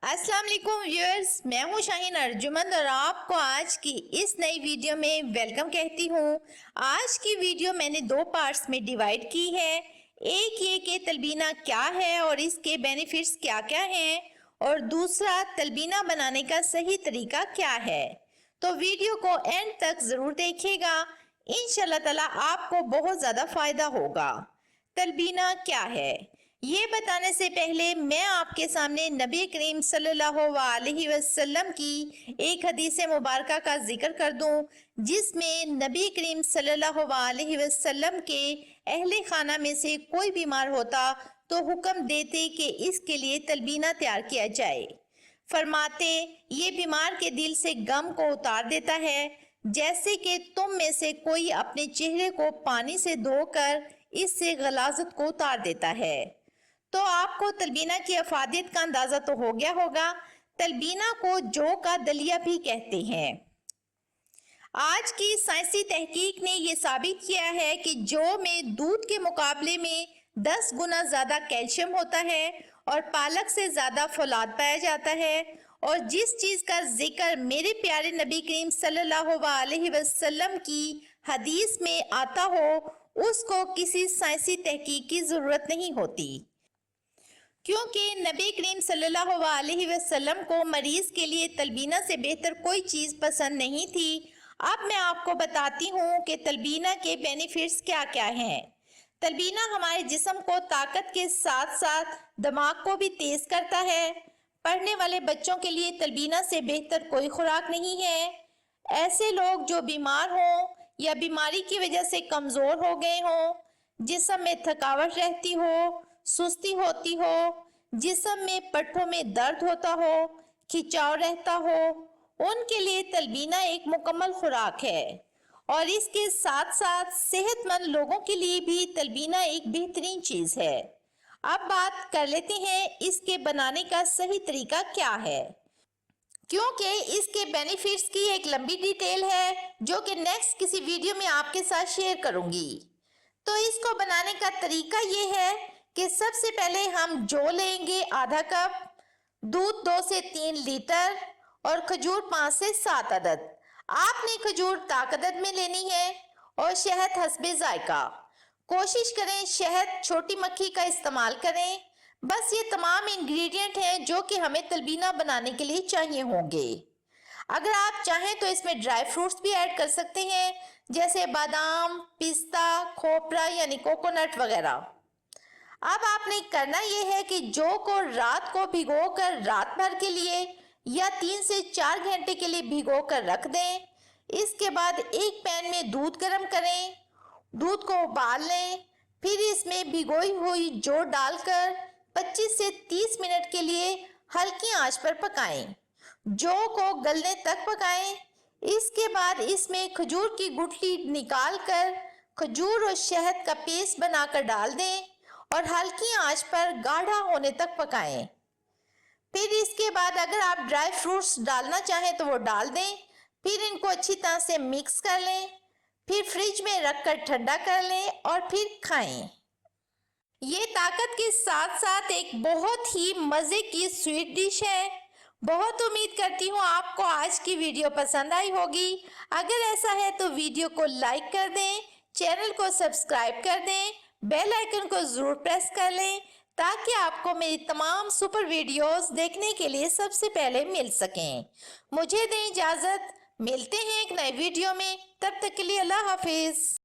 अस्सलाम वालेकुम व्यूअर्स, मैं हूं शाहीन अर्जुमंद और आपको आज की इस नई वीडियो में वेलकम कहती हूं। आज की वीडियो मैंने दो पार्ट्स में डिवाइड की है। एक ये कि तलबीना क्या है और इसके बेनिफिट्स क्या क्या हैं, और दूसरा तलबीना बनाने का सही तरीका क्या है। तो वीडियो को एंड तक ज़रूर देखिएगा, इंशाल्लाह ताला आपको बहुत ज़्यादा फ़ायदा होगा। तलबीना क्या है ये बताने से पहले मैं आपके सामने नबी करीम सल्लल्लाहु अलैहि वसल्लम की एक हदीस मुबारका का जिक्र कर दूं, जिसमें नबी करीम सल्लल्लाहु अलैहि वसल्लम के अहले खाना में से कोई बीमार होता तो हुक्म देते कि इसके लिए तलबीना तैयार किया जाए। फरमाते, ये बीमार के दिल से गम को उतार देता है, जैसे कि तुम में से कोई अपने चेहरे को पानी से धोकर इससे गलाजत को उतार देता है। तो आपको तलबीना की अफादियत का अंदाजा तो हो गया होगा। तलबीना को जौ का दलिया भी कहते हैं। आज की साइंसी तहकीक ने यह साबित किया है कि जौ में दूध के मुकाबले में 10 गुना ज्यादा कैल्शियम होता है और पालक से ज्यादा फौलाद पाया जाता है। और जिस चीज का जिक्र मेरे प्यारे नबी करीम सल्लल्लाहु अलैहि वसल्लम की हदीस में आता हो, उसको किसी साइंसी तहकीक की जरूरत नहीं होती, क्योंकि नबी करीम सल्लल्लाहु अलैहि वसल्लम को मरीज के लिए तलबीना से बेहतर कोई चीज़ पसंद नहीं थी। अब मैं आपको बताती हूँ कि तलबीना के बेनिफिट्स क्या क्या हैं। तलबीना हमारे जिस्म को ताकत के साथ साथ दिमाग को भी तेज करता है। पढ़ने वाले बच्चों के लिए तलबीना से बेहतर कोई खुराक नहीं है। ऐसे लोग जो बीमार हों या बीमारी की वजह से कमज़ोर हो गए हों, जिस्म में थकावट रहती हो, सुस्ती होती हो, जिस्म में पट्टों में दर्द होता हो, खिंचाव रहता हो, उनके लिए तलबीना एक मुकम्मल खुराक है। और इसके साथ साथ सेहतमंद लोगों के लिए भी तलबीना एक बेहतरीन चीज़ है। अब बात कर लेते हैं इसके बनाने का सही तरीका क्या है, क्योंकि इसके बेनिफिट्स की एक लंबी डिटेल है जो कि नेक्स्ट किसी वीडियो में आपके साथ शेयर करूंगी। तो इसको बनाने का तरीका ये है कि सबसे पहले हम जौ लेंगे आधा कप, दूध 2 से 3 लीटर और खजूर 5 से 7 अदद। आपने खजूर ताकत में लेनी है और शहद हस्बे जायका। कोशिश करें शहद छोटी मक्खी का इस्तेमाल करें। बस ये तमाम इंग्रेडिएंट हैं जो कि हमें तलबीना बनाने के लिए चाहिए होंगे। अगर आप चाहें तो इसमें ड्राई फ्रूट्स भी ऐड कर सकते हैं, जैसे बादाम, पिस्ता, खोपरा यानी कोकोनट वगैरह। अब आपने करना यह है कि जौ को रात को भिगोकर रात भर के लिए या 3 से 4 घंटे के लिए भिगोकर रख दें। इसके बाद एक पैन में दूध गर्म करें, दूध को उबाल लें, फिर इसमें भिगोई हुई जौ डालकर 25 से 30 मिनट के लिए हल्की आंच पर पकाएं। जौ को गलने तक पकाएं। इसके बाद इसमें खजूर की गुठली निकालकर खजूर और शहद का पेस्ट बनाकर डाल दें और हल्की आंच पर गाढ़ा होने तक पकाएं। फिर इसके बाद अगर आप ड्राई फ्रूट्स डालना चाहें तो वो डाल दें। फिर इनको अच्छी तरह से मिक्स कर लें, फिर फ्रिज में रखकर ठंडा कर लें और फिर खाएं। ये ताकत के साथ साथ एक बहुत ही मज़े की स्वीट डिश है। बहुत उम्मीद करती हूँ आपको आज की वीडियो पसंद आई होगी। अगर ऐसा है तो वीडियो को लाइक कर दें, चैनल को सब्सक्राइब कर दें, बेल आइकन को ज़रूर प्रेस कर लें ताकि आपको मेरी तमाम सुपर वीडियोस देखने के लिए सबसे पहले मिल सकें। मुझे दें इजाज़त, मिलते हैं एक नए वीडियो में। तब तक के लिए अल्लाह हाफिज़।